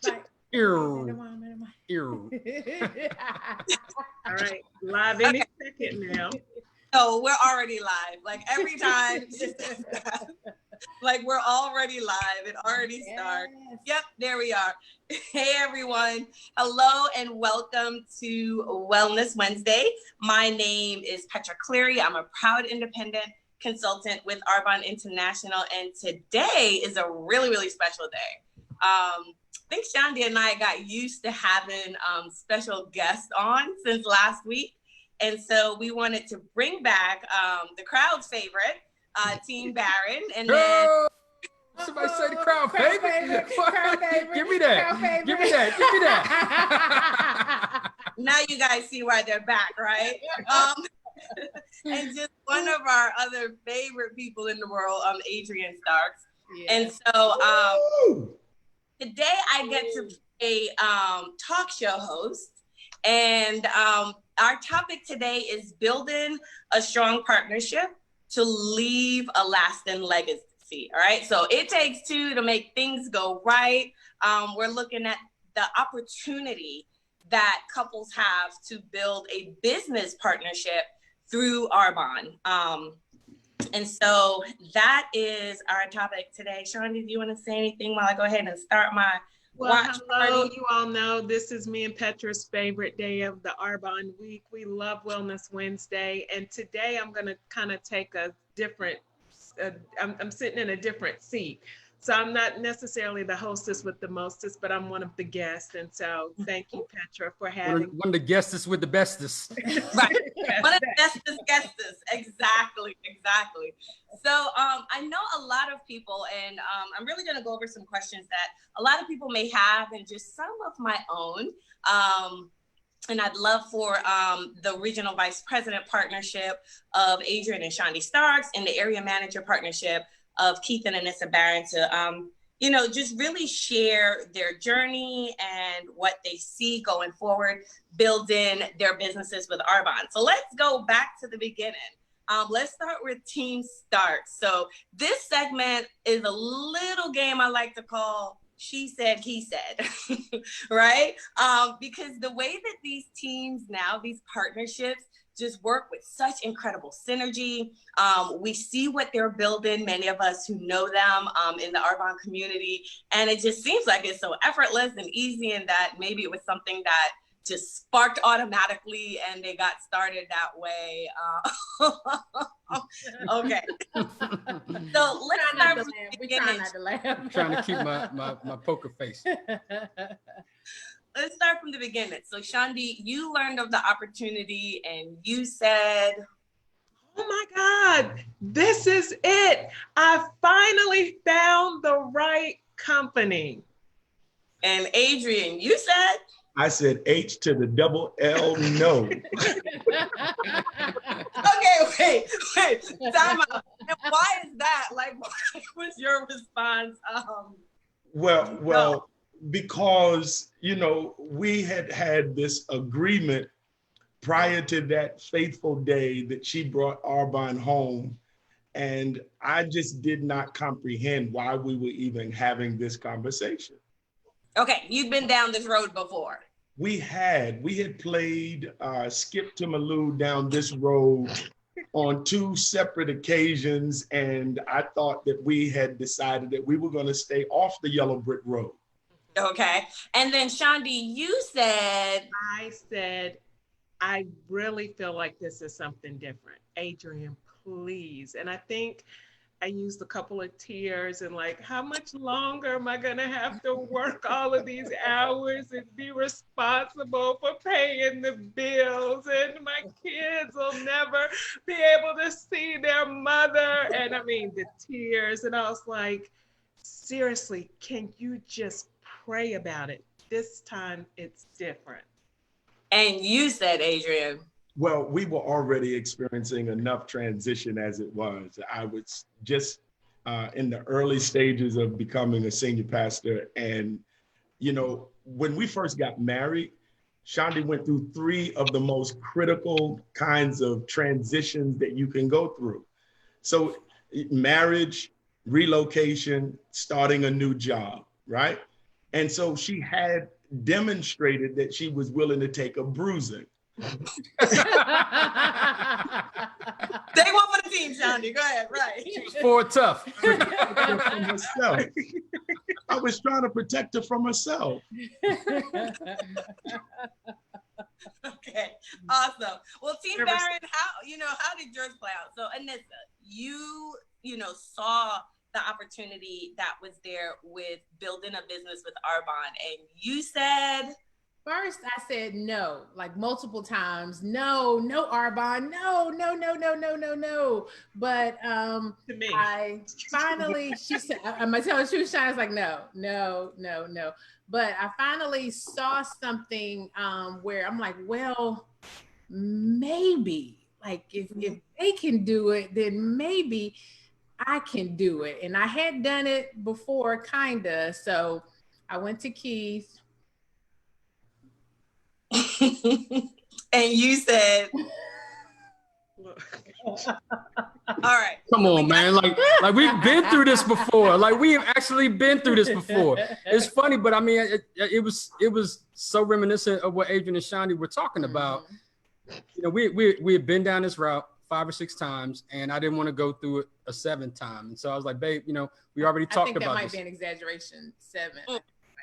Like, Ew. all right, live any second now. No, we're already live. Like every time she says that, like we're already live. It already started. Yep, there we are. Hey everyone. Hello and welcome to Wellness Wednesday. My name is Petra Cleary. I'm a proud independent consultant with Arbonne International, and today is a really, really special day. I think Shandi and I got used to having special guests on since last week. And so we wanted to bring back the crowd's favorite, Team Barron. And then somebody say the crowd favorite. Crowd favorite. Give me that. Give me that. Give me that. Now you guys see why they're back, right? And just one of our other favorite people in the world, Adrienne Starks. Yeah. And so today I get to be a talk show host. And our topic today is building a strong partnership to leave a lasting legacy. All right. So it takes two to make things go right. We're looking at the opportunity that couples have to build a business partnership through Arbonne. And so that is our topic today. Shandi, do you want to say anything while I go ahead and start my watch hello, party? you all know this is me and Petra's favorite day of the Arbonne week. We love Wellness Wednesday. And today I'm going to kind of take a different, I'm sitting in a different seat. So I'm not necessarily the hostess with the mostest, but I'm one of the guests. And so thank you, Petra, for having one of the guests with the bestest. Right. One of the bestest guests. Exactly. So I know a lot of people, and I'm really going to go over some questions that a lot of people may have and just some of my own. And I'd love for the Regional Vice President partnership of Adrienne and Shandi Starks and the Area Manager partnership of Keith and Anissa Barron to, just really share their journey and what they see going forward, building their businesses with Arbonne. So let's go back to the beginning. Let's start with Team Starks. So this segment is a little game I like to call She Said, He Said, right? Because the way that these teams now, these partnerships, just work with such incredible synergy. We see what they're building, many of us who know them in the Arbonne community, and it just seems like it's so effortless and easy, and that maybe it was something that just sparked automatically and they got started that way. Okay. So let's start from the beginning. I'm trying to keep my poker face. Let's start from the beginning. So Shandi, you learned of the opportunity and you said, oh my God, this is it. I finally found the right company. And Adrienne, you said? I said H to the double L, no. Okay, wait. Time out. And why is that? Like, what was your response? Well, no. Because, we had this agreement prior to that fateful day that she brought Arbonne home. And I just did not comprehend why we were even having this conversation. Okay, you've been down this road before. We had played Skip to Malou down this road on two separate occasions. And I thought that we had decided that we were going to stay off the yellow brick road. Okay. And then Shandi, you said. I said, I really feel like this is something different. Adrienne, please. And I think I used a couple of tears and like, how much longer am I gonna have to work all of these hours and be responsible for paying the bills, and my kids will never be able to see their mother. And I mean, the tears, and I was like, seriously, can you just pray about it? This time it's different. And you said, Adrienne. Well, we were already experiencing enough transition as it was. I was just in the early stages of becoming a senior pastor. And, when we first got married, Shandi went through three of the most critical kinds of transitions that you can go through. So marriage, relocation, starting a new job, right? And so she had demonstrated that she was willing to take a bruising. Take one for the team, Shaundi. Go ahead. Right. She was forward tough. From herself. I was trying to protect her from herself. Okay, awesome. Well, Team Barron, how did yours play out? So, Anissa, you saw the opportunity that was there with building a business with Arbonne, and you said. First, I said no, like multiple times. No, Arbonne, no. But To me. I finally, she said, am I telling the truth? Shine's like, no. But I finally saw something where I'm like, well, maybe, like if they can do it, then maybe I can do it. And I had done it before, kinda. So I went to Keith. And you said, all right. Come on, man. Like we've been through this before. Like we've actually been through this before. It's funny, but I mean, it was so reminiscent of what Adrian and Shaundi were talking about. You know, we had been down this route 5 or 6 times, and I didn't want to go through it a 7th time. And so I was like, babe, you know, we already talked about this. I think that might be an exaggeration. 7 might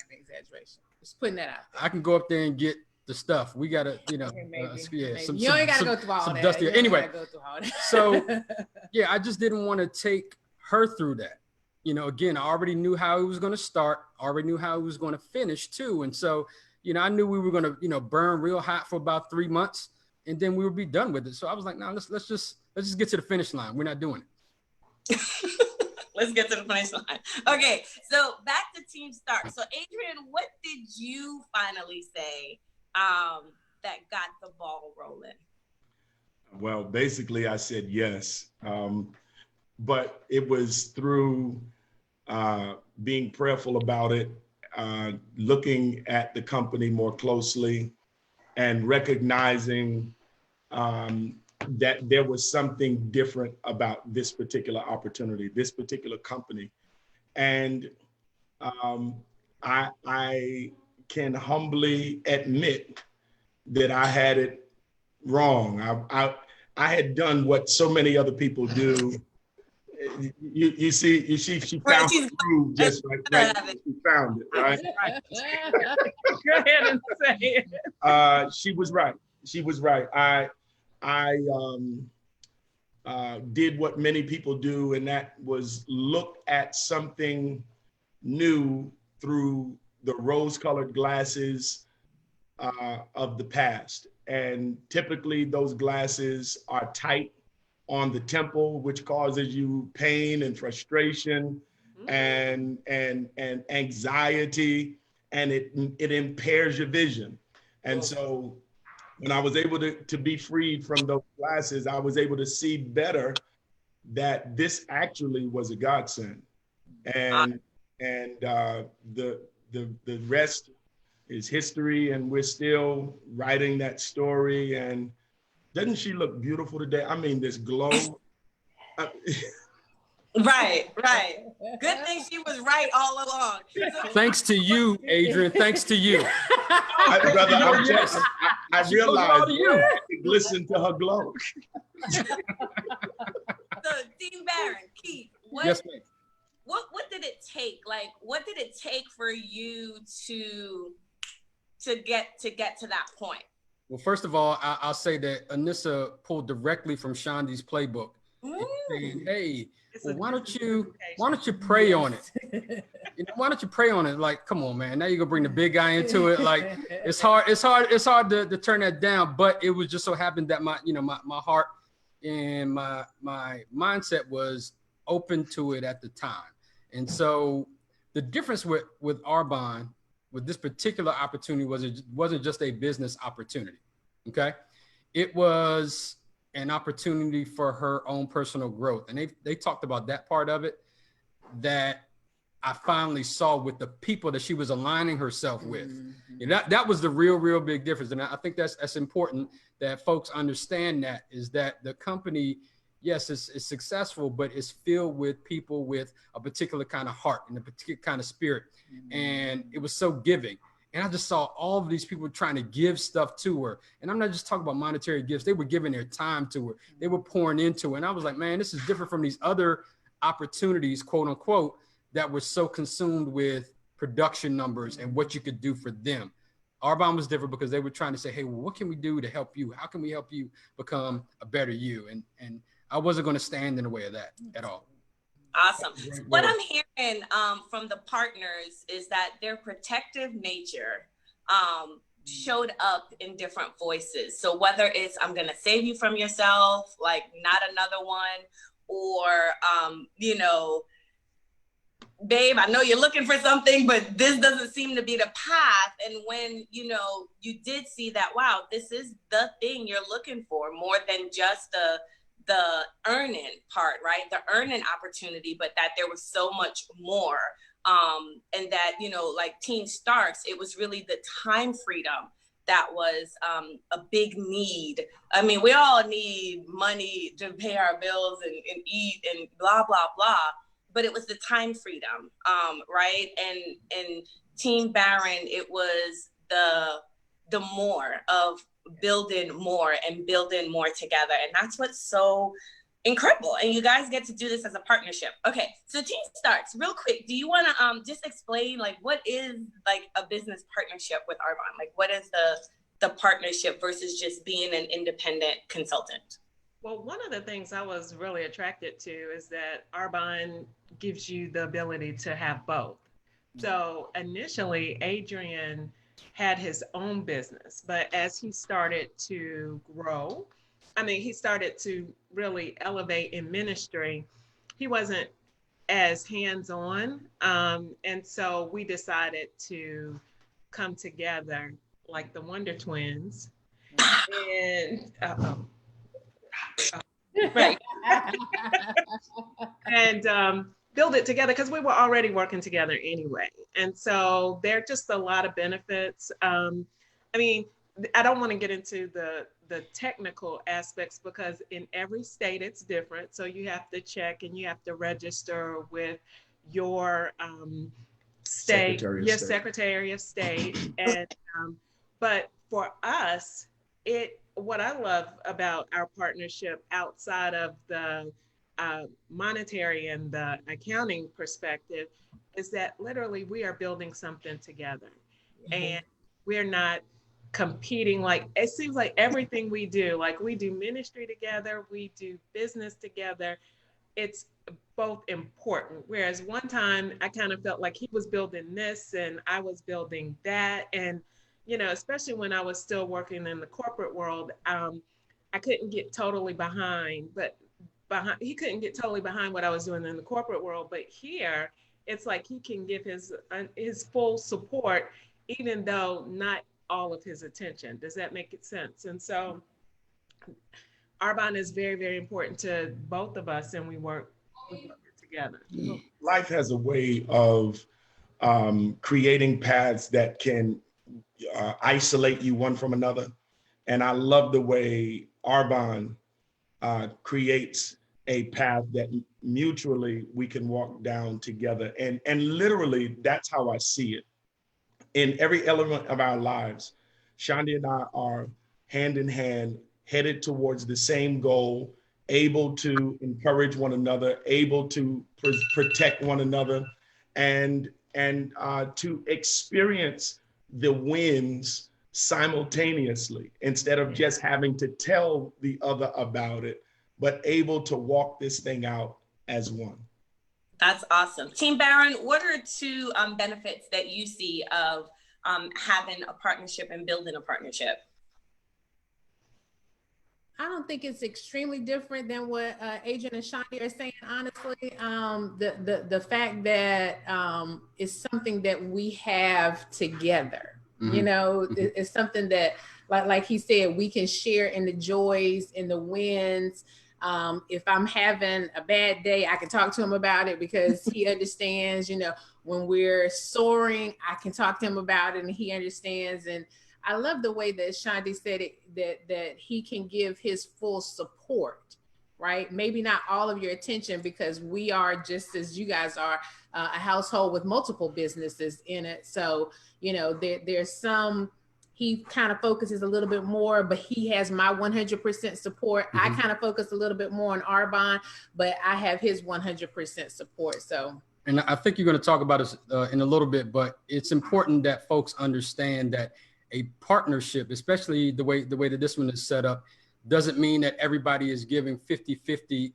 be an exaggeration. Just putting that out. I can go up there and get the stuff. We gotta, Maybe. you ain't gotta go through all that. Dusty. Anyway, so yeah, I just didn't want to take her through that. You know, again, I already knew how it was going to start. Already knew how it was going to finish too. And so, you know, I knew we were going to, burn real hot for about 3 months, and then we would be done with it. So I was like, no, let's just get to the finish line. We're not doing it. Let's get to the finish line. Okay, so back to Team Stark. So Adrian, what did you finally say that got the ball rolling? Well, basically I said yes, but it was through being prayerful about it, looking at the company more closely, and recognizing that there was something different about this particular opportunity, this particular company. And I can humbly admit that I had it wrong. I had done what so many other people do. You see, she found the groove just right. She found it, right? Go ahead and say it. She was right. She was right. I did what many people do, and that was look at something new through the rose-colored glasses of the past. And typically those glasses are tight on the temple, which causes you pain and frustration and anxiety, and it impairs your vision. And so when I was able to be freed from those glasses, I was able to see better that this actually was a godsend. And the rest is history, and we're still writing that story. And doesn't she look beautiful today? I mean, this glow. Right. Good thing she was right all along. Thanks to you, Adrian. Thanks to you. I realized it glistened to her glow. So, Team Barron, Keith, Yes, ma'am. What did it take? Like, what did it take for you to get to that point? Well, first of all, I'll say that Anissa pulled directly from Shaundi's playbook. Saying, hey, well, why don't you pray on it? Why don't you pray on it? Like, come on, man. Now you're gonna bring the big guy into it. Like, it's hard to turn that down. But it was just so happened that my heart and my mindset was open to it at the time. And so the difference with Arbonne, with this particular opportunity, wasn't just a business opportunity. Okay, it was an opportunity for her own personal growth. And they talked about that part of it that I finally saw with the people that she was aligning herself with. Mm-hmm. That was the real big difference. And I think that's important that folks understand, that is that the company yes, it's successful, but it's filled with people with a particular kind of heart and a particular kind of spirit. And it was so giving. And I just saw all of these people trying to give stuff to her. And I'm not just talking about monetary gifts. They were giving their time to her. They were pouring into her. And I was like, man, this is different from these other opportunities, quote unquote, that were so consumed with production numbers and what you could do for them. Arbonne was different because they were trying to say, hey, well, what can we do to help you? How can we help you become a better you? And I wasn't going to stand in the way of that at all. Awesome. What I'm hearing from the partners is that their protective nature showed up in different voices. So whether it's, I'm going to save you from yourself, like not another one, or, you know, babe, I know you're looking for something, but this doesn't seem to be the path. And when, you know, you did see that, wow, this is the thing you're looking for, more than just the earning part, right? The earning opportunity, but that there was so much more. And that, you know, like Teen Starks, it was really the time freedom that was a big need. I mean, we all need money to pay our bills and eat and blah, blah, blah. But it was the time freedom, right? And Team Barron, it was the more of building more and building more together. And that's what's so incredible. And you guys get to do this as a partnership. Okay, so Teen Starks, real quick, do you want to just explain, like, what is like a business partnership with Arbonne? Like, what is the partnership versus just being an independent consultant? Well, one of the things I was really attracted to is that Arbonne gives you the ability to have both. So initially, Adrian had his own business, but as he started to grow, I mean, he started to really elevate in ministry, he wasn't as hands-on. And so we decided to come together like the Wonder Twins. And right. And build it together because we were already working together anyway. And so there are just a lot of benefits. I mean, I don't want to get into the technical aspects because in every state it's different. So you have to check and you have to register with your state, Secretary of State. And but for us, what I love about our partnership outside of the monetary and the accounting perspective is that literally we are building something together. And we're not competing. Like, it seems like everything we do, like we do ministry together, we do business together, it's both important. Whereas one time I kind of felt like he was building this and I was building that. And, you know, especially when I was still working in the corporate world, I couldn't get totally behind, he couldn't get totally behind what I was doing in the corporate world. But here, it's like he can give his full support, even though not all of his attention. Does that make sense? And so Arbonne is very, very important to both of us, and we work together. Life has a way of creating paths that can isolate you one from another. And I love the way Arbonne creates a path that mutually we can walk down together. And literally, that's how I see it. In every element of our lives, Shandi and I are hand in hand, headed towards the same goal, able to encourage one another, able to protect one another, and to experience the wins simultaneously instead of just having to tell the other about it, but able to walk this thing out as one. That's awesome. Team Barron, what are two benefits that you see of having a partnership and building a partnership? I don't think it's extremely different than what Adrian and Shandi are saying, honestly. The fact that it's something that we have together. Mm-hmm. You know, it's something that, like he said, we can share in the joys, in the wins. If I'm having a bad day, I can talk to him about it because he understands. You know, when we're soaring, I can talk to him about it and he understands. And I love the way that Shandi said it, that he can give his full support right? Maybe not all of your attention, because we are, just as you guys are, a household with multiple businesses in it. So, you know, there's some, he kind of focuses a little bit more, but he has my 100% support. I kind of focus a little bit more on Arbonne, but I have his 100% support. So, and I think you're going to talk about this in a little bit, but it's important that folks understand that a partnership, especially the way that this one is set up, doesn't mean that everybody is giving 50-50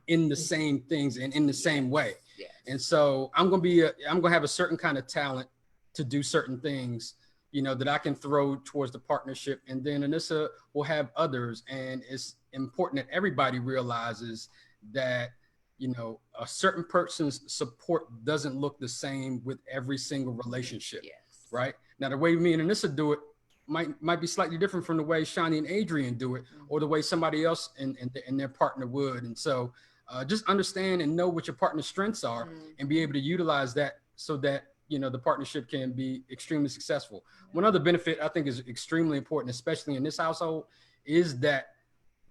in the same things and in the same way. yes. And so I'm going to have a certain kind of talent to do certain things, you know, that I can throw towards the partnership. And then Anissa will have others. And it's important that everybody realizes that, you know, a certain person's support doesn't look the same with every single relationship. Yes. Right? Now, the way me and Anissa do it might be slightly different from the way Shani and Adrian do it, or the way somebody else and their partner would. And so just understand and know what your partner's strengths are and be able to utilize that so that, you know, the partnership can be extremely successful. One other benefit I think is extremely important, especially in this household, is that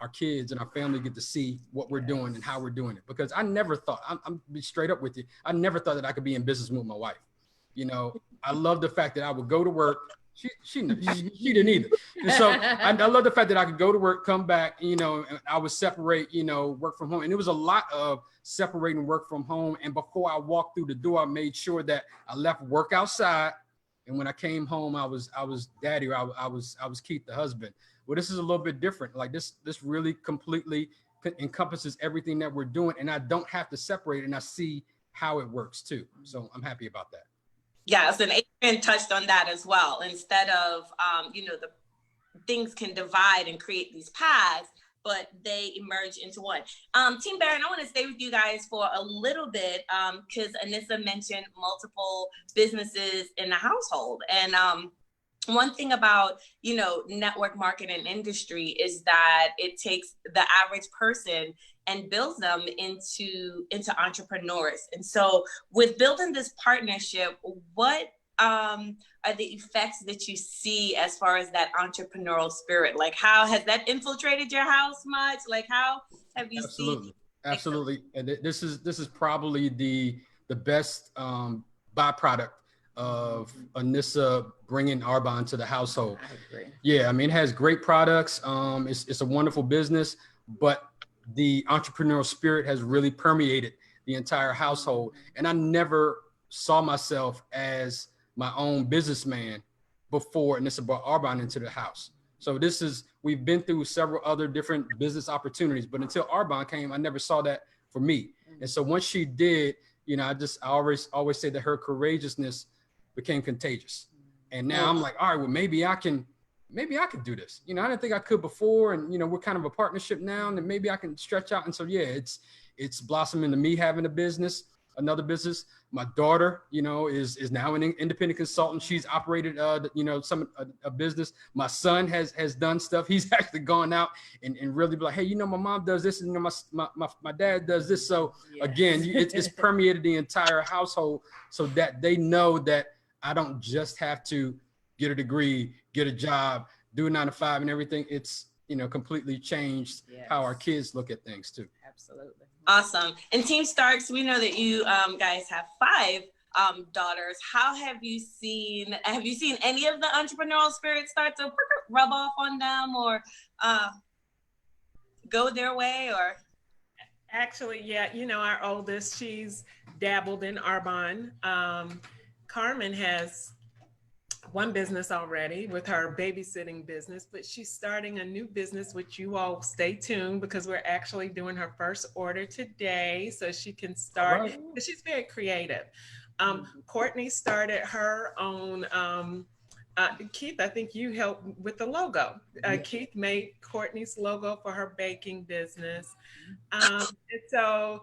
our kids and our family get to see what we're doing and how we're doing it. Because I never thought, I'm be straight up with you, I never thought that I could be in business with my wife. You know, I love the fact that I would go to work. She didn't either. And so I love the fact that I could go to work, come back, you know, and I would separate, you know, work from home. And it was a lot of separating work from home. And before I walked through the door, I made sure that I left work outside. And when I came home, I was daddy, or I was Keith, the husband. Well, this is a little bit different. Like this really completely encompasses everything that we're doing. And I don't have to separate it, and I see how it works too. So I'm happy about that. Yes, and Adrian touched on that as well. Instead of, you know, the things can divide and create these paths, but they emerge into one. Team Barron, I want to stay with you guys for a little bit because Anissa mentioned multiple businesses in the household. And one thing about, you know, network marketing industry is that it takes the average person and builds them into entrepreneurs. And so with building this partnership, what are the effects that you see as far as that entrepreneurial spirit? Like, how has that infiltrated your house much? Like, how have you seen? Absolutely. And this is probably the best byproduct of Anissa bringing Arbonne to the household. I agree. Yeah, I mean, it has great products. It's a wonderful business, but the entrepreneurial spirit has really permeated the entire household. And I never saw myself as my own businessman before Anissa brought Arbonne into the house. So we've been through several other different business opportunities, but until Arbonne came, I never saw that for me. And so once she did, you know, I always say that her courageousness became contagious. And now I'm like, all right, well, maybe I can do this. You know, I didn't think I could before. And, you know, we're kind of a partnership now, and then maybe I can stretch out. And so, yeah, it's blossomed into me having another business. My daughter, you know, is now an independent consultant. She's operated, you know, a business. My son has done stuff. He's actually gone out and really be like, hey, you know, my mom does this, and, you know, my dad does this. So again, it's permeated the entire household so that they know that I don't just have to get a degree, get a job, do a 9-to-5 and everything. It's, you know, completely changed how our kids look at things too. Absolutely. Awesome. And Team Starks, we know that you guys have 5 daughters. How have you seen any of the entrepreneurial spirit start to rub off on them or go their way? Or Actually, yeah, you know, our oldest, she's dabbled in Arbonne. Carmen has one business already with her babysitting business, but she's starting a new business, which you all stay tuned because we're actually doing her first order today so she can start. Right. She's very creative. Courtney started her own, Keith, I think you helped with the logo. Keith made Courtney's logo for her baking business. And so,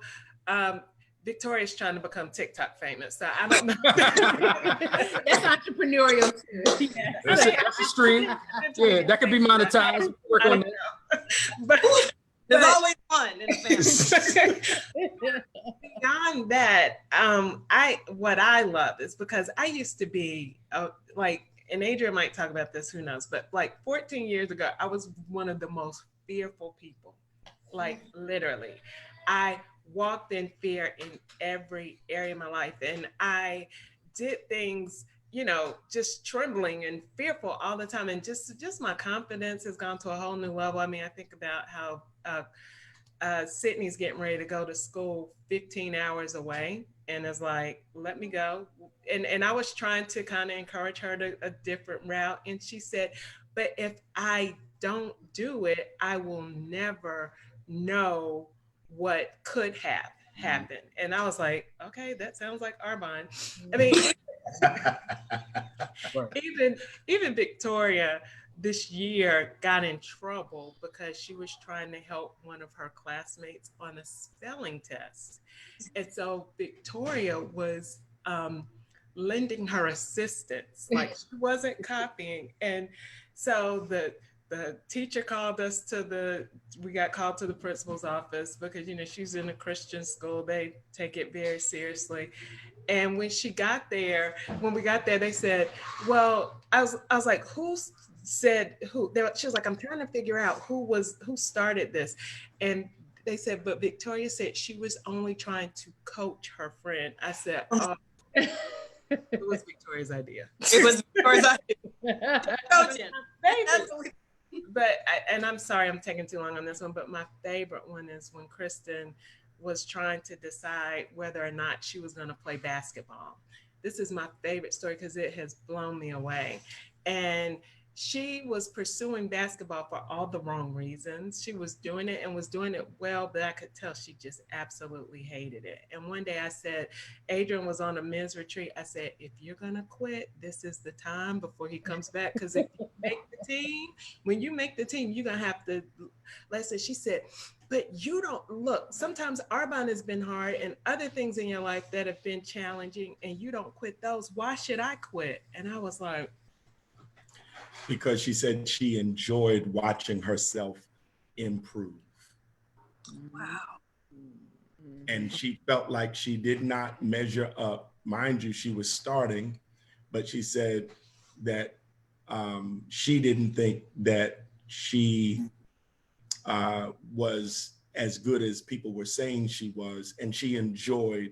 Victoria's trying to become TikTok famous, so I don't know. That's entrepreneurial too. Yeah. That's a stream. Yeah, that could be monetized. Work on that. But there's always one in the family. Beyond that, what I love is because I used to be like, and Adrian might talk about this, who knows, but like 14 years ago, I was one of the most fearful people like literally. I walked in fear in every area of my life, and I did things, you know, just trembling and fearful all the time, and just my confidence has gone to a whole new level. I mean, I think about how Sydney's getting ready to go to school 15 hours away, and is like, let me go. And I was trying to kind of encourage her to a different route. And she said, but if I don't do it, I will never know what could have happened. And I was like, okay, that sounds like Arbonne. I mean, even Victoria this year got in trouble because she was trying to help one of her classmates on a spelling test. And so Victoria was lending her assistance, like she wasn't copying. And so the teacher called us we got called to the principal's office because, you know, she's in a Christian school. They take it very seriously. And when we got there, they said, well, I was like, who said who? She was like, I'm trying to figure out who started this. And they said, but Victoria said she was only trying to coach her friend. I said, oh, it was Victoria's idea. It was Victoria's idea. Coaching. But and I'm sorry I'm taking too long on this one, but my favorite one is when Kristen was trying to decide whether or not she was going to play basketball. This is my favorite story because it has blown me away. And she was pursuing basketball for all the wrong reasons. She was doing it and was doing it well, but I could tell she just absolutely hated it. And one day I said, Adrian was on a men's retreat. I said, if you're going to quit, this is the time before he comes back. Because if you make the team, when you make the team, you're going to have to, let's say, she said, but you don't look, sometimes Arbonne has been hard and other things in your life that have been challenging and you don't quit those. Why should I quit? And I was like, because she said she enjoyed watching herself improve. Wow. And she felt like she did not measure up. Mind you, she was starting, but she said that she didn't think that she was as good as people were saying she was, and she enjoyed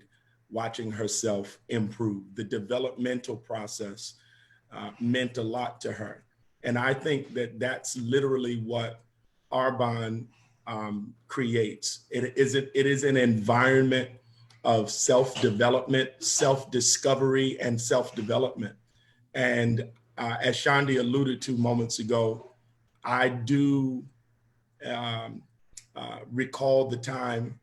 watching herself improve. The developmental process meant a lot to her. And I think that that's literally what Arbonne creates. It is an environment of self-development, self-discovery, and self-development. And as Shandi alluded to moments ago, I do recall the time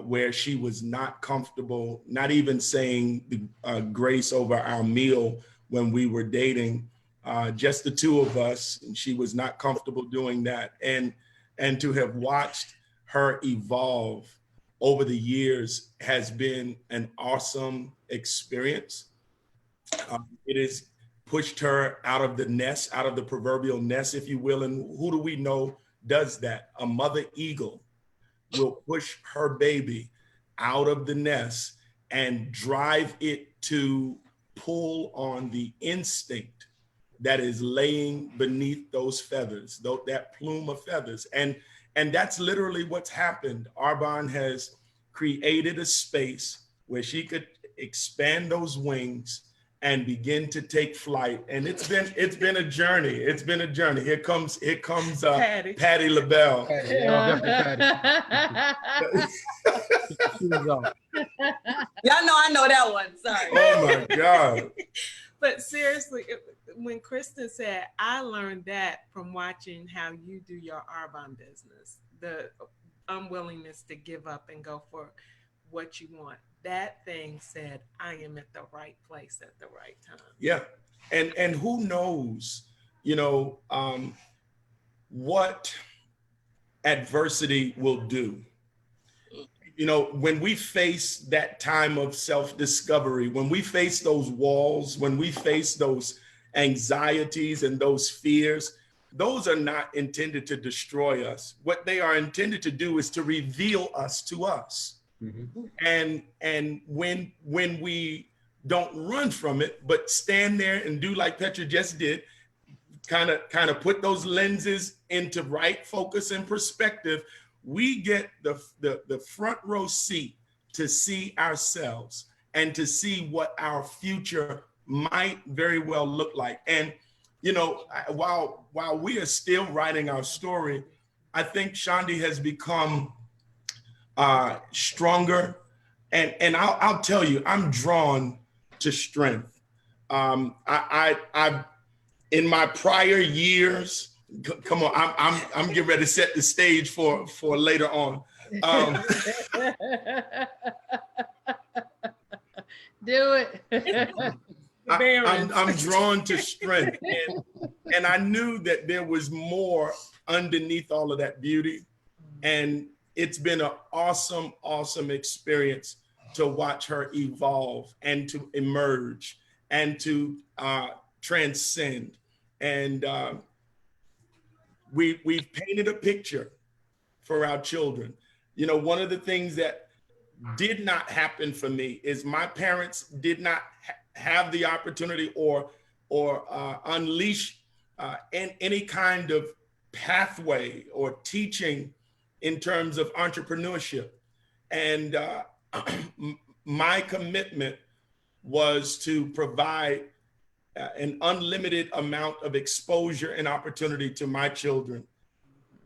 where she was not comfortable, not even saying the grace over our meal when we were dating, just the two of us, and she was not comfortable doing that. And to have watched her evolve over the years has been an awesome experience. It has pushed her out of the nest, out of the proverbial nest, if you will. And who do we know does that? A mother eagle will push her baby out of the nest and drive it to pull on the instinct that is laying beneath those feathers, that plume of feathers. And that's literally what's happened. Arbonne has created a space where she could expand those wings and begin to take flight. And it's been a journey. It's been a journey. Here comes Patti LaBelle. Y'all know I know that one. Sorry. Oh my God. But seriously, when Kristen said, I learned that from watching how you do your Arbonne business, the unwillingness to give up and go for what you want. That thing said, I am at the right place at the right time. Yeah. And who knows, what adversity will do. When we face that time of self-discovery, when we face those walls, when we face those anxieties and those fears, those are not intended to destroy us. What they are intended to do is to reveal us to us. Mm-hmm. And when we don't run from it, but stand there and do like Petra just did, kind of put those lenses into right focus and perspective, we get the front row seat to see ourselves and to see what our future might very well look like. And, you know, while we are still writing our story, I think Shandi has become stronger. And I'll tell you, I'm drawn to strength. I've in my prior years, come on, I'm getting ready to set the stage for later on. Do it. I'm drawn to strength, and I knew that there was more underneath all of that beauty, and it's been an awesome experience to watch her evolve and to emerge and to transcend. And we've painted a picture for our children. You know, one of the things that did not happen for me is my parents did not have the opportunity or unleash any kind of pathway or teaching in terms of entrepreneurship. And my commitment was to provide an unlimited amount of exposure and opportunity to my children,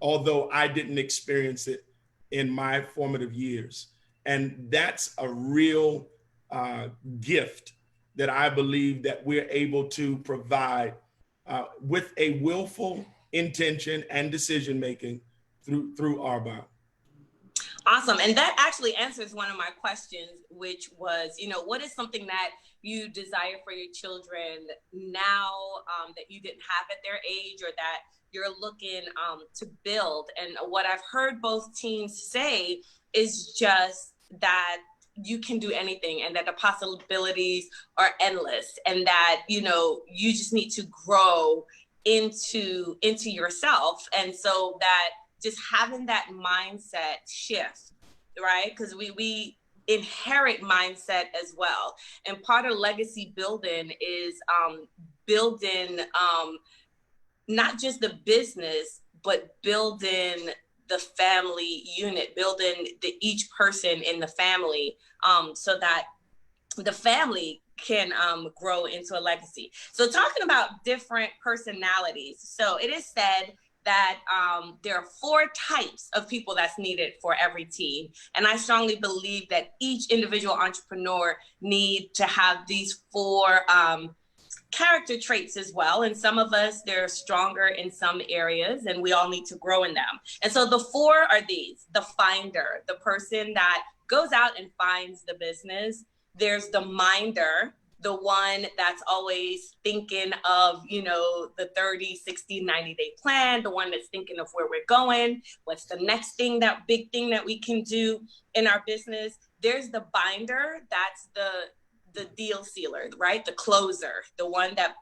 although I didn't experience it in my formative years. And that's a real gift that I believe that we're able to provide with a willful intention and decision-making through Arbonne. Awesome. And that actually answers one of my questions, which was, you know, what is something that you desire for your children now that you didn't have at their age, or that you're looking to build? And what I've heard both teams say is just that you can do anything, and that the possibilities are endless, and that, you know, you just need to grow into yourself. And so that just having that mindset shift, right? Because we inherit mindset as well. And part of legacy building is building not just the business, but building the family unit, building each person in the family, so that the family can grow into a legacy. So talking about different personalities. So it is said that there are 4 types of people that's needed for every team. And I strongly believe that each individual entrepreneur need to have these 4 character traits as well. And some of us, they're stronger in some areas, and we all need to grow in them. And so the 4 are these: the finder, the person that goes out and finds the business. There's the minder, the one that's always thinking of, you know, the 30, 60, 90-day plan, the one that's thinking of where we're going, what's the next thing, that big thing that we can do in our business. There's the binder, that's the deal sealer, right? The closer, the one that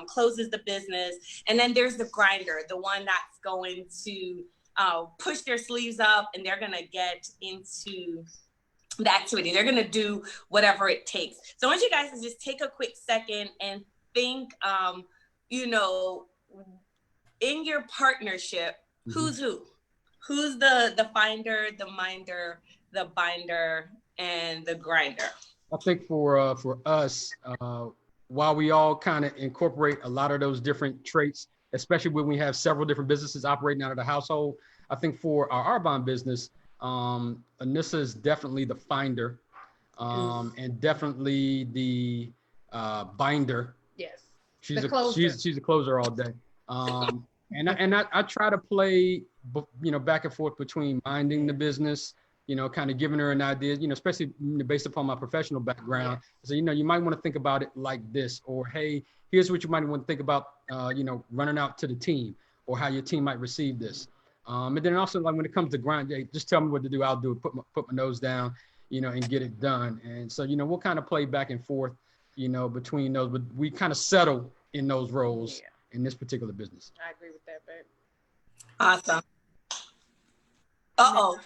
closes the business. And then there's the grinder, the one that's going to push their sleeves up, and they're gonna get into the activity. They're gonna do whatever it takes. So I want you guys to just take a quick second and think, you know, in your partnership, who's who? Who's the finder, the minder, the binder, and the grinder? I think for us, while we all kind of incorporate a lot of those different traits, especially when we have several different businesses operating out of the household, I think for our Arbonne business, Anissa is definitely the finder, and definitely the binder. Yes. She's a closer all day. And I try to play, you know, back and forth between minding the business, you know, kind of giving her an idea, you know, especially based upon my professional background. So, you know, you might want to think about it like this, or, hey, here's what you might want to think about, you know, running out to the team, or how your team might receive this. And then also, like, when it comes to grind, hey, just tell me what to do. I'll do it, put my nose down, you know, and get it done. And so, you know, we'll kind of play back and forth, you know, between those, but we kind of settle in those roles in this particular business. I agree with that, babe. Awesome. Uh-oh.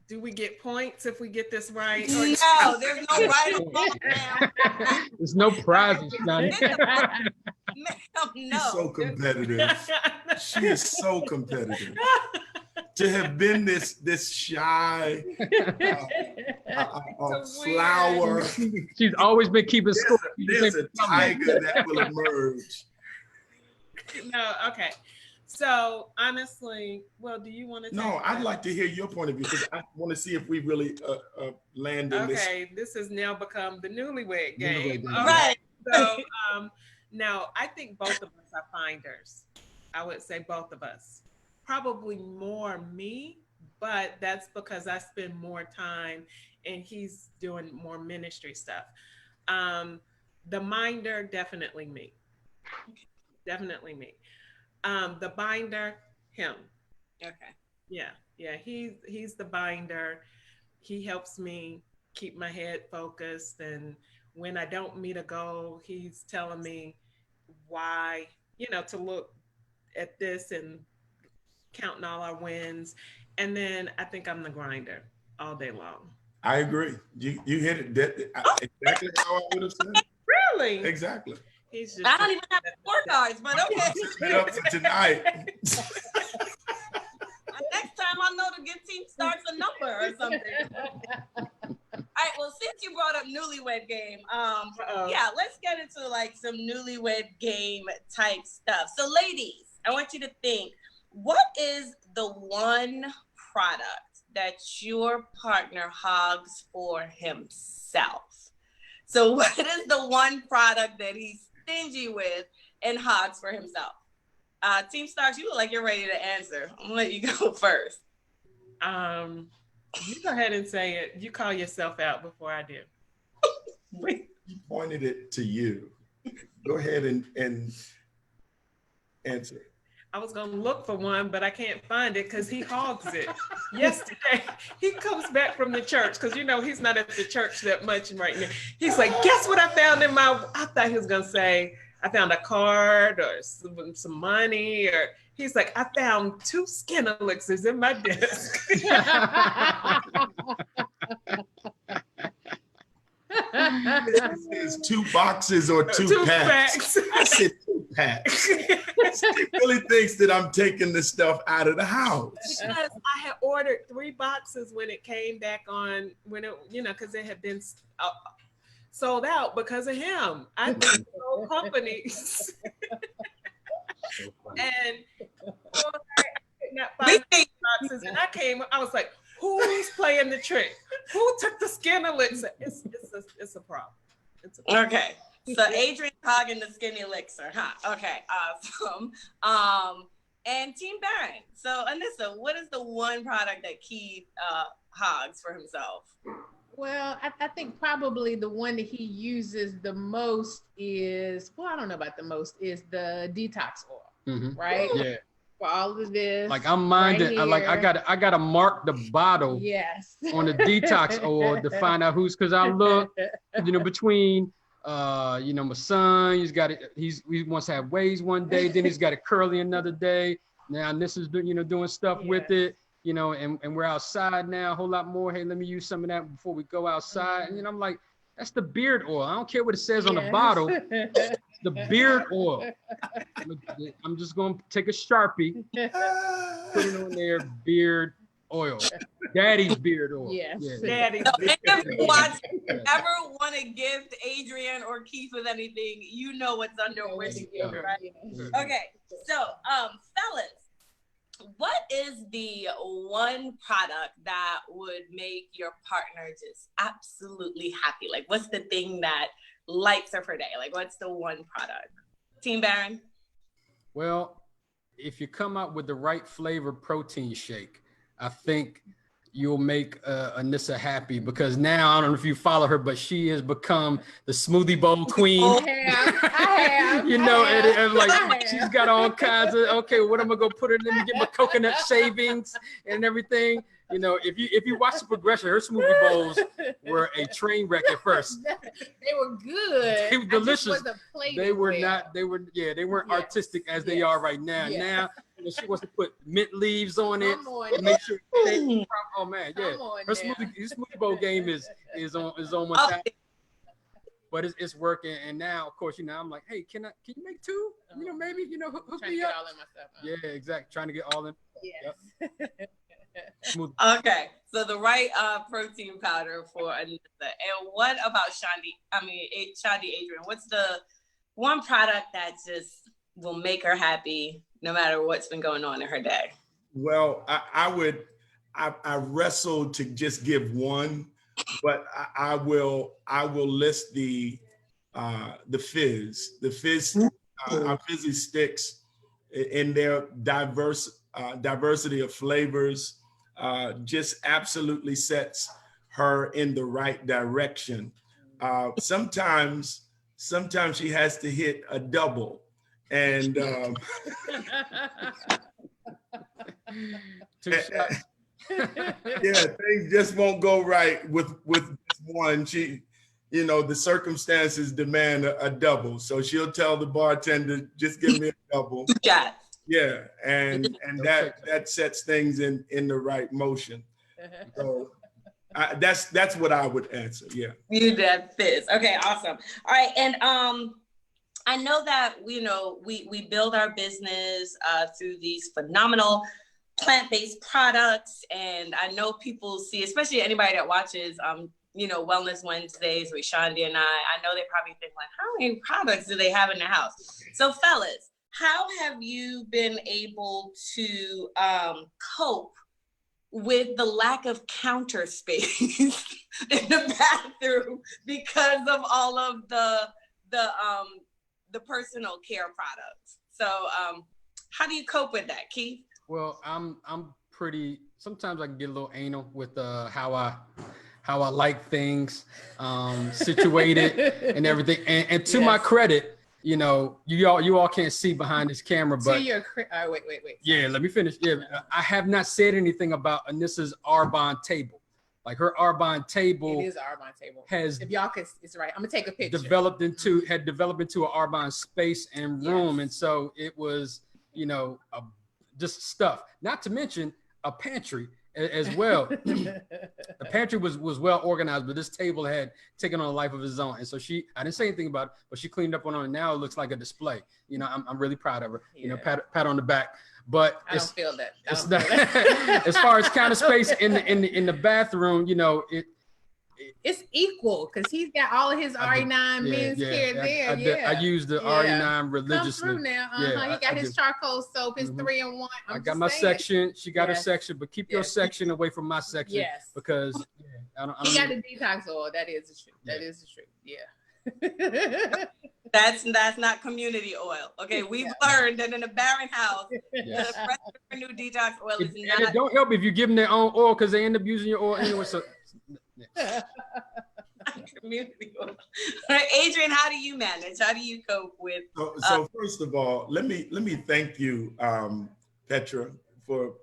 Do we get points if we get this right? No, there's no right or wrong, ma'am. There's no prizes, Johnny. Ma'am, no. She's so competitive. She is so competitive. to have been this shy flower. She's always been keeping score. There's a tiger that will emerge. No, okay. So honestly, well, do you want to? No, I'd like to hear your point of view because I want to see if we really land in this. Okay, this has now become the newlywed game. Right. So no, I think both of us are finders. I would say both of us. Probably more me, but that's because I spend more time and he's doing more ministry stuff. The minder, definitely me. Definitely me. The binder, him. Okay. Yeah, he's the binder. He helps me keep my head focused, and when I don't meet a goal, he's telling me why, to look at this and counting all our wins. And then I think I'm the grinder all day long. I agree. You hit it exactly how I would have said it. Really? Exactly. He's just I don't even have scorecards, but okay. Set up for tonight. Next time I know to get team starts a number or something. All right, well, since you brought up newlywed game, yeah, let's get into like some newlywed game type stuff. So ladies, I want you to think, what is the one product that your partner hogs for himself? So what is the one product that he's stingy with and hogs for himself? Team Starks, you look like you're ready to answer. I'm gonna let you go first. You go ahead and say it. You call yourself out before I do. He pointed it to you. Go ahead and answer. I was gonna look for one, but I can't find it because he hogs it. Yesterday, he comes back from the church because he's not at the church that much right now. He's like, guess what I found in my? I thought he was gonna say I found a card or some money, or he's like, I found 2 skin elixirs in my desk. It's 2 boxes or 2 packs. I said 2 packs. He really thinks that I'm taking the stuff out of the house. Because I had ordered 3 boxes when it came back on, because it had been sold out because of him. I think sold companies. And I could not find boxes. And I was like, who's playing the trick? Who took the skin elixir? It's a problem. It's a problem. Okay. So Adrian hogging the skin elixir, huh? Okay, awesome. And Team Baron. So Anissa, what is the one product that Keith hogs for himself? Well, I think probably the one that he uses the most is, I don't know about the most, is the detox oil, right? Yeah. For all of this. Like I'm minded. Right I gotta mark the bottle on the detox oil to find out who's, because I look, between my son, he wants to have waves one day, then he's got it curly another day. Now this is doing stuff with it. And we're outside now a whole lot more. Hey, let me use some of that before we go outside. And I'm like, that's the beard oil. I don't care what it says on the bottle. It's the beard oil. I'm just going to take a Sharpie, put it on there, beard oil. Daddy's beard oil. Yes. Yeah. Daddy's If you ever want to gift Adrian or Keith with anything, you know what's under which gift, right? Okay, so fellas, what is the one product that would make your partner just absolutely happy? Like, what's the thing that lights up her day? Like, what's the one product? Team Baron? Well, if you come out with the right flavor protein shake, I think you'll make Anissa happy, because now, I don't know if you follow her, but she has become the smoothie bowl queen. I have. And like she's got all kinds of, okay, what am I gonna put in? Let me get my coconut shavings and everything. If you watch the progression, her smoothie bowls were a train wreck at first. They were good. They were delicious. They were well. not. They weren't artistic as they are right now. Yes. Now she wants to put mint leaves on it. On, make sure. Oh man, yeah. Her smoothie bowl game is on one side. But it's working, and now, of course, I'm like, hey, can you make 2? Maybe, hook me up. All in myself, Yeah, exactly. Trying to get all in. Yes. Yep. Okay, so the right protein powder for Anissa. And what about Shandi Adrian? What's the one product that just will make her happy no matter what's been going on in her day? Well, I wrestled to just give one, but I will list the fizz. The fizz, our fizzy sticks in their diversity of flavors just absolutely sets her in the right direction. Sometimes she has to hit a double, and yeah, things just won't go right with one. She, the circumstances demand a double, so she'll tell the bartender, "Just give me a double." Yeah. Yeah, and that sets things in the right motion. So that's what I would answer. Yeah. You did fizz. Okay, awesome. All right, and I know that we build our business through these phenomenal plant-based products, and I know people see, especially anybody that watches Wellness Wednesdays with Shandi and I know they probably think like, how many products do they have in their house? So fellas, how have you been able to cope with the lack of counter space in the bathroom because of all of the personal care products? So how do you cope with that, Keith? Well, I'm pretty, sometimes I can get a little anal with how I like things situated and everything. And to my credit, you all can't see behind this camera, but wait. Yeah, let me finish. Yeah, I have not said anything about Anissa's Arbonne table. Like her Arbonne table. It is Arbonne table. If y'all can, it's right. I'm gonna take a picture. Developed into an Arbonne space and room, and so it was, just stuff. Not to mention a pantry as well. The pantry was well organized, but this table had taken on a life of its own. And so I didn't say anything about it, but she cleaned up on it. Now it looks like a display. I'm really proud of her. Pat on the back. But I don't feel that. It's not, as far as counter space in the bathroom, it's equal because he's got all of his RE9 men's care there. I use the RE9 religiously. Come through now. He got his charcoal soap, his 3-in-1. I got my section. She got her section, but keep your section away from my section. Yes. Because he got the detox oil. That is the truth. That is the truth. Yeah. That's not community oil. Okay, we've learned that in a barren house, the fresh new detox oil is not. And it don't help if you give them their own oil because they end up using your oil anyway. So. Community oil. Adrian, how do you manage? How do you cope with? So first of all, let me thank you, Petra, for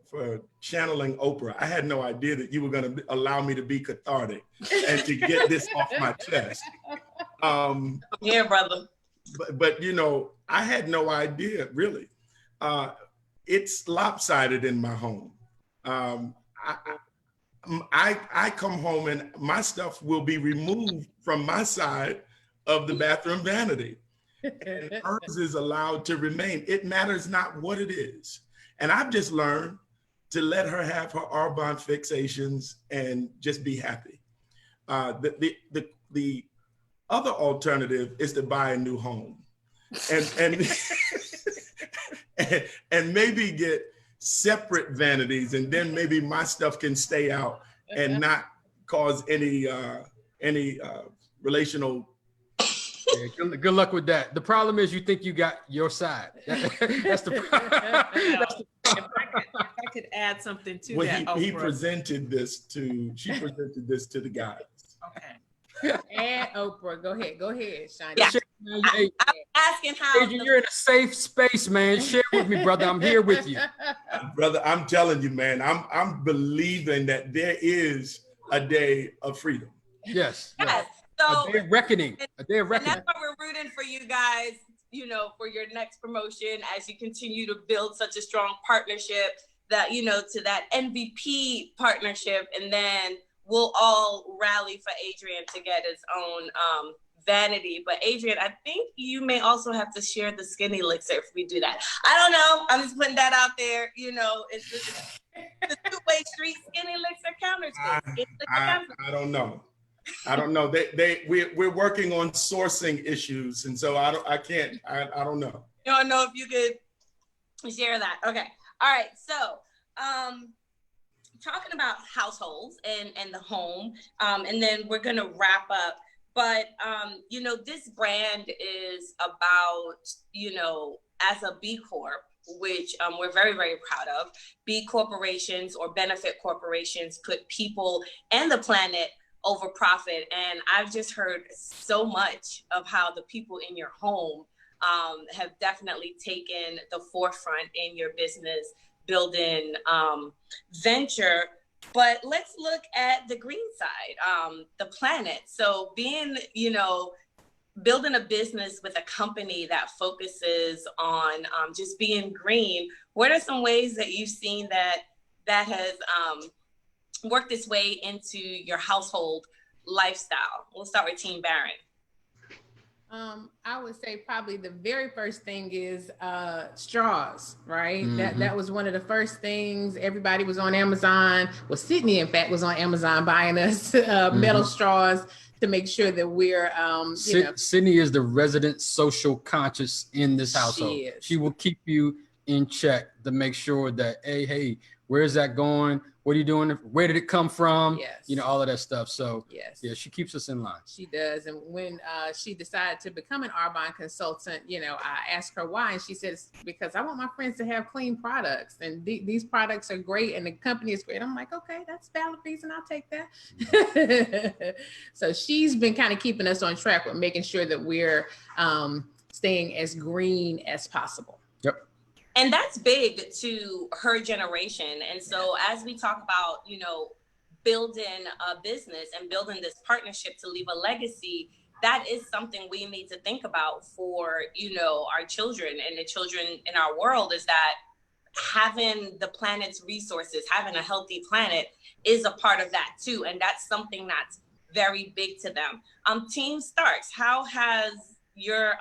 channeling Oprah. I had no idea that you were going to allow me to be cathartic and to get this off my chest. Yeah, brother. But I had no idea really. It's lopsided in my home. I come home and my stuff will be removed from my side of the bathroom vanity, and hers is allowed to remain. It matters not what it is. And I've just learned to let her have her Arbonne fixations and just be happy. The other alternative is to buy a new home and and maybe get separate vanities, and then maybe my stuff can stay out and not cause any relational. Yeah, good luck with that. The problem is you think you got your side. That's the problem. If I could add something to that. She presented this to the guys. Okay. And Oprah, go ahead, Shani. Yeah. I'm asking how. Adrian, you're in a safe space, man. Share with me, brother. I'm here with you. Brother, I'm telling you, man, I'm believing that there is a day of freedom. Yes. So a day of reckoning. And that's why we're rooting for you guys, for your next promotion as you continue to build such a strong partnership that, to that MVP partnership. And then we'll all rally for Adrian to get his own vanity. But Adrian, I think you may also have to share the skinny elixir if we do that. I don't know. I'm just putting that out there. You know, it's the two-way street. Skinny elixir counters. I don't know. I don't know. We're working on sourcing issues, and so I don't know. You don't know if you could share that. Okay. All right. So, talking about households and the home, and then we're gonna wrap up. But you know, this brand is about, you know, as a B Corp, which we're very, very proud of. B corporations or benefit corporations put people and the planet over profit. And I've just heard so much of how the people in your home have definitely taken the forefront in your business building venture. But let's look at the green side, the planet. So being, you know, building a business with a company that focuses on just being green, what are some ways that you've seen that has worked its way into your household lifestyle? We'll start with Team Barron. I would say probably the very first thing is straws, right? Mm-hmm. That was one of the first things. Everybody was on Amazon. Well, Sydney, in fact, was on Amazon buying us metal straws to make sure that we're, Sydney is the resident social conscious in this household. She will keep you in check to make sure that, hey, where's that going? What are you doing? Where did it come from? Yes. You know, all of that stuff. So yes, yeah, she keeps us in line. She does. And when she decided to become an Arbonne consultant, you know, I asked her why, and she says, because I want my friends to have clean products, and these products are great, and the company is great. I'm like, okay, that's a valid reason. I'll take that. So she's been kind of keeping us on track with making sure that we're staying as green as possible. Yep. And that's big to her generation. And so as we talk about, you know, building a business and building this partnership to leave a legacy, that is something we need to think about for, you know, our children and the children in our world, is that having the planet's resources, having a healthy planet is a part of that too. And that's something that's very big to them. Team Starks, how has your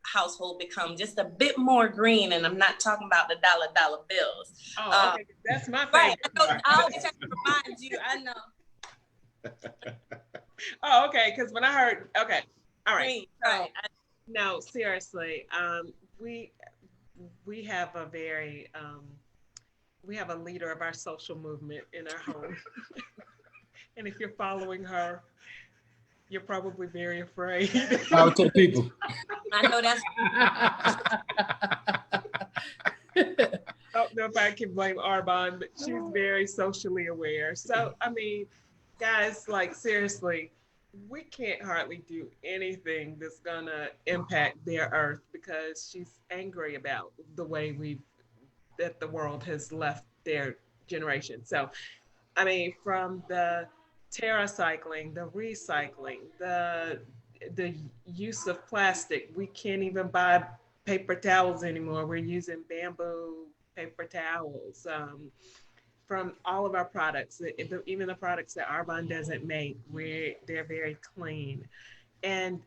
household become just a bit more green? And I'm not talking about the dollar bills. Oh, okay. That's my favorite. Right. I always have to remind you. I know. Oh, okay. Because when I heard, okay, all right. Green, right. No, seriously. We have a very we have a leader of our social movement in our home, and if you're following her, you're probably very afraid. Power to the people. I know that's. I don't know if I can blame Arbonne, but she's very socially aware. So, I mean, guys, like, seriously, we can't hardly do anything that's gonna impact their earth, because she's angry about the way that the world has left their generation. So, I mean, from the TerraCycling, the recycling, the use of plastic. We can't even buy paper towels anymore. We're using bamboo paper towels. From all of our products, even the products that Arbonne doesn't make, they're very clean. And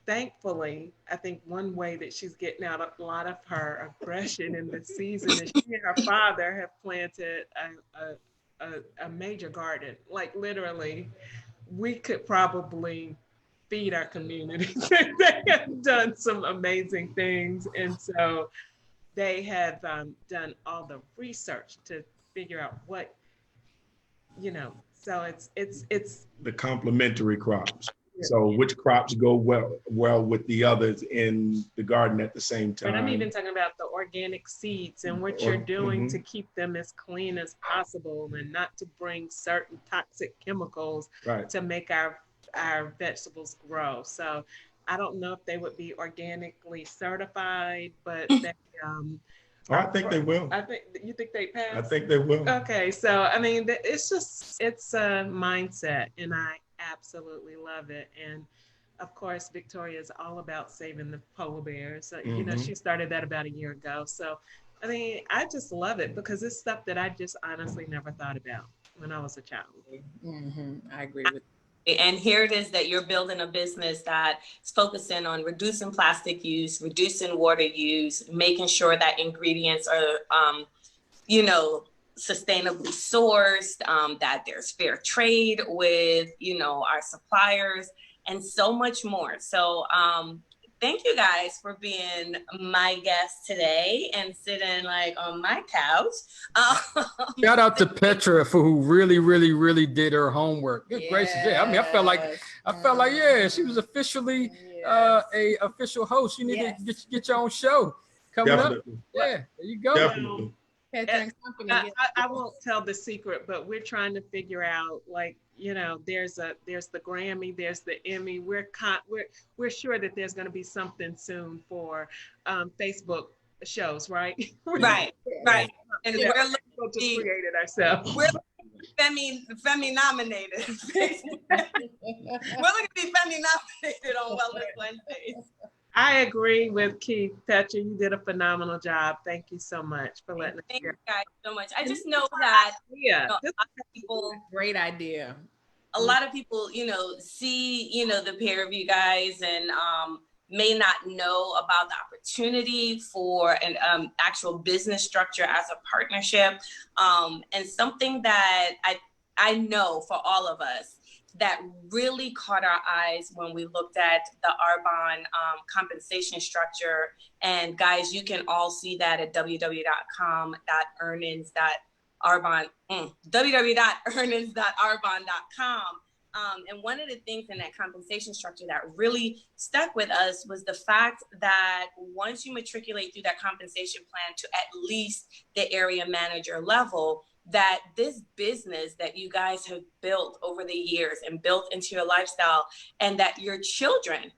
thankfully, I think one way that she's getting out a lot of her aggression in the season is she and her father have planted a major garden. Like, literally, we could probably feed our community. They have done some amazing things. And so they have done all the research to figure out what, you know, so it's the complementary crops. So which crops go well with the others in the garden at the same time. But I'm even talking about the organic seeds and what you're doing to keep them as clean as possible, and not to bring certain toxic chemicals to make our vegetables grow. So I don't know if they would be organically certified, but they I think they will. You think they pass? I think they will. Okay, so I mean, it's a mindset, and I absolutely love it. And of course, Victoria is all about saving the polar bears. So, you know, she started that about a year ago. So, I mean, I just love it because it's stuff that I just honestly never thought about when I was a child. I agree with And here it is that you're building a business that is focusing on reducing plastic use, reducing water use, making sure that ingredients are, you know, sustainably sourced, that there's fair trade with, you know, our suppliers, and so much more. So thank you guys for being my guest today and sitting like on my couch. Shout out to Petra for who really did her homework. Good gracious, yeah. I mean, I felt like, yeah, she was officially a official host. You need to get your own show coming up. Yeah, there you go. Definitely. I won't tell the secret, but we're trying to figure out, like, you know, there's the Grammy, there's the Emmy. We're sure that there's going to be something soon for Facebook shows, right? Right. And yeah, we're looking to create it ourselves. We're Femi nominated. We're looking to be Femi nominated on Wellness Wednesdays. I agree with Keith. Petra, you did a phenomenal job. Thank you so much for letting us Thank share. you guys so much. I just know that Yeah, a lot of people, great idea. a lot of people, you know, see, you know, the pair of you guys and may not know about the opportunity for an actual business structure as a partnership. And something that I know for all of us that really caught our eyes when we looked at the Arbonne compensation structure. And guys, you can all see that at www.earnings.arbonne.com. And one of the things in that compensation structure that really stuck with us was the fact that once you matriculate through that compensation plan to at least the area manager level, that this business that you guys have built over the years and built into your lifestyle, and that your children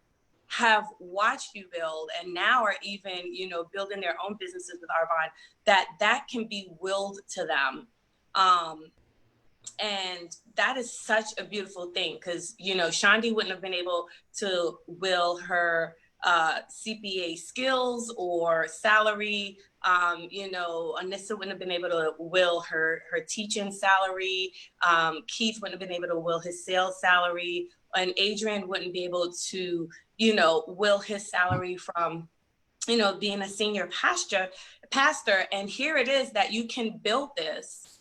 have watched you build and now are even, you know, building their own businesses with Arbonne, that can be willed to them. And that is such a beautiful thing, because, you know, Shandi wouldn't have been able to will her CPA skills or salary. You know, Anissa wouldn't have been able to will her teaching salary. Keith wouldn't have been able to will his sales salary, and Adrian wouldn't be able to, you know, will his salary from, you know, being a senior pastor. And here it is that you can build this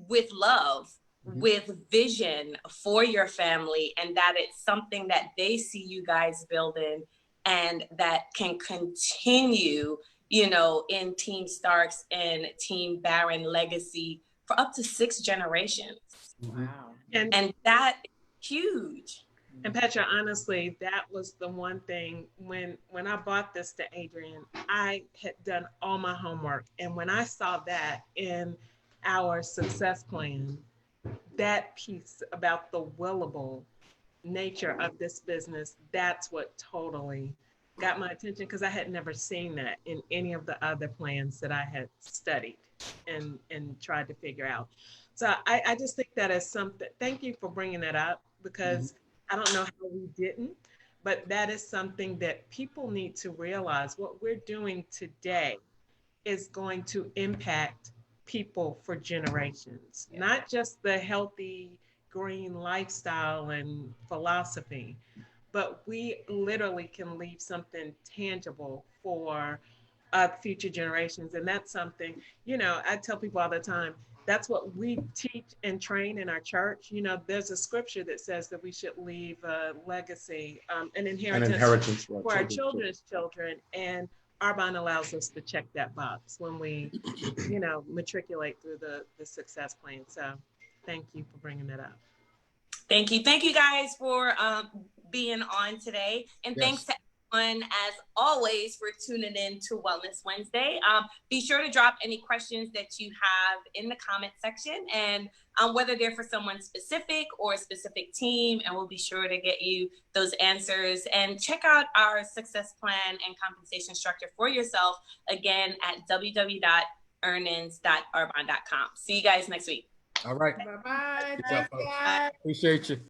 with love, with vision for your family, and that it's something that they see you guys building and that can continue, you know, in Team Starks and Team Barron legacy for up to 6 generations. Wow. And that is huge. And Petra, honestly, that was the one thing when I bought this to Adrian, I had done all my homework. And when I saw that in our success plan, that piece about the willable nature of this business, that's what totally got my attention, because I had never seen that in any of the other plans that I had studied and tried to figure out. So I just think that is something, thank you for bringing that up, because I don't know how we didn't, but that is something that people need to realize. What we're doing today is going to impact people for generations, not just the healthy green lifestyle and philosophy, but we literally can leave something tangible for future generations. And that's something, you know, I tell people all the time, that's what we teach and train in our church. You know, there's a scripture that says that we should leave a legacy, an inheritance for our children's children. And Arbonne allows us to check that box when we, you know, matriculate through the success plan. So thank you for bringing that up. Thank you. Thank you guys for being on today. And thanks to everyone, as always, for tuning in to Wellness Wednesday. Be sure to drop any questions that you have in the comment section, and whether they're for someone specific or a specific team, and we'll be sure to get you those answers. And check out our success plan and compensation structure for yourself, again, at www.earnings.arbonne.com. See you guys next week. All right. Bye-bye. Good job, folks. Appreciate you.